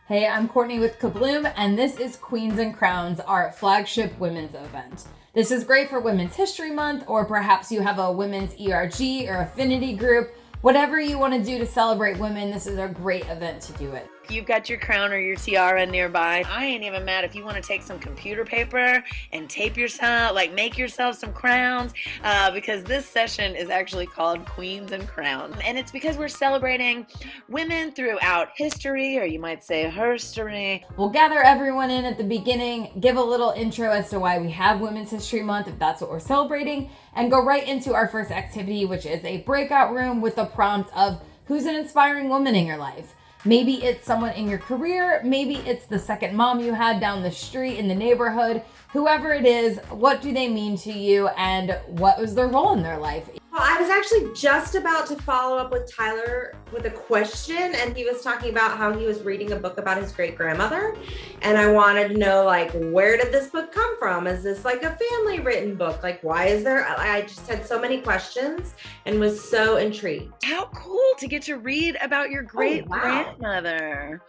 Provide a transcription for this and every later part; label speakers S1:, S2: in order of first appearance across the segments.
S1: Hey, I'm Courtney with Kabloom, and this is Queens and Crowns, our flagship women's event. This is great for Women's History Month, or perhaps you have a women's ERG or affinity group. Whatever you want to do to celebrate women, this is a great event to do it.
S2: If you've got your crown or your tiara nearby, I ain't even mad if you want to take some computer paper and tape yourself, make yourself some crowns, because this session is actually called Queens and Crowns. And it's because we're celebrating women throughout history, or you might say herstory.
S1: We'll gather everyone in at the beginning, give a little intro as to why we have Women's History Month, if that's what we're celebrating, and go right into our first activity, which is a breakout room with the prompt of who's an inspiring woman in your life. Maybe it's someone in your career, maybe it's the second mom you had down the street in the neighborhood. Whoever it is, what do they mean to you and what was their role in their life?
S3: Well, I was actually just about to follow up with Tyler with a question, and he was talking about how he was reading a book about his great-grandmother, and I wanted to know, where did this book come from? Is this a family written book? Why is there, I just had so many questions and was so intrigued.
S2: How cool to get to read about your great-grandmother.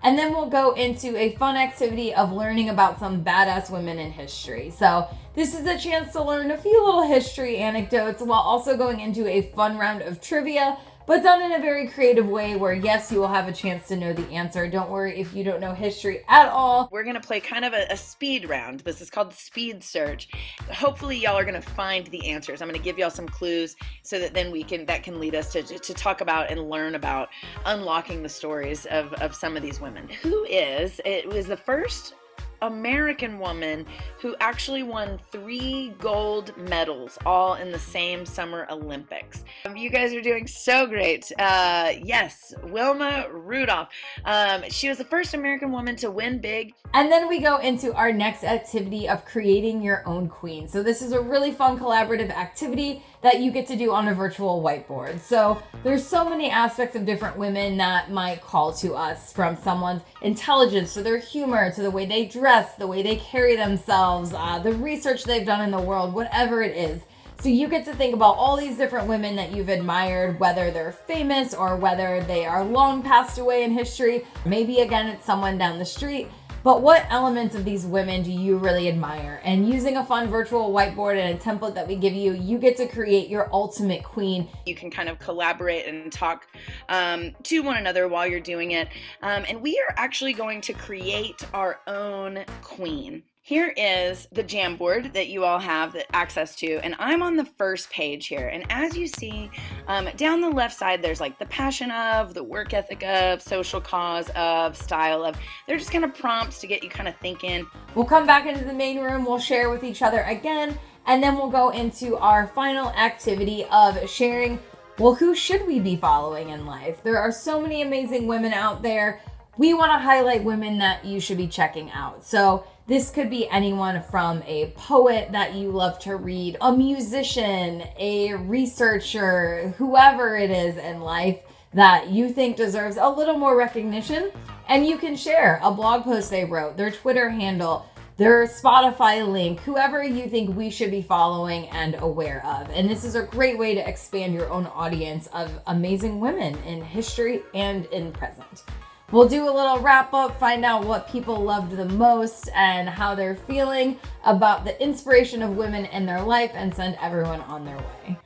S1: And then we'll go into a fun activity of learning about some badass women in history. So this is a chance to learn a few little history anecdotes while also going into a fun round of trivia, but done in a very creative way where, yes, you will have a chance to know the answer. Don't worry if you don't know history at all.
S2: We're going to play kind of a speed round. This is called speed search. Hopefully y'all are going to find the answers. I'm going to give y'all some clues so that then that can lead us to talk about and learn about unlocking the stories of some of these women. It was the first American woman who actually won 3 gold medals all in the same Summer Olympics. You guys are doing so great. Yes, Wilma Rudolph. She was the first American woman to win big.
S1: And then we go into our next activity of creating your own queen. So this is a really fun collaborative activity that you get to do on a virtual whiteboard. So there's so many aspects of different women that might call to us, from someone's intelligence to their humor to the way they dress, the way they carry themselves, the research they've done in the world, whatever it is. So you get to think about all these different women that you've admired, whether they're famous or whether they are long passed away in history. Maybe again, it's someone down the street. But what elements of these women do you really admire? And using a fun virtual whiteboard and a template that we give you, you get to create your ultimate queen.
S2: You can kind of collaborate and talk to one another while you're doing it. And we are actually going to create our own queen. Here is the Jamboard that you all have access to, and I'm on the first page here. And as you see, down the left side, there's the passion of, the work ethic of, social cause of, style of. They're just kind of prompts to get you kind of thinking.
S1: We'll come back into the main room, we'll share with each other again, and then we'll go into our final activity of sharing, well, who should we be following in life? There are so many amazing women out there. We want to highlight women that you should be checking out. So this could be anyone from a poet that you love to read, a musician, a researcher, whoever it is in life that you think deserves a little more recognition. And you can share a blog post they wrote, their Twitter handle, their Spotify link, whoever you think we should be following and aware of. And this is a great way to expand your own audience of amazing women in history and in present. We'll do a little wrap up, find out what people loved the most and how they're feeling about the inspiration of women in their life, and send everyone on their way.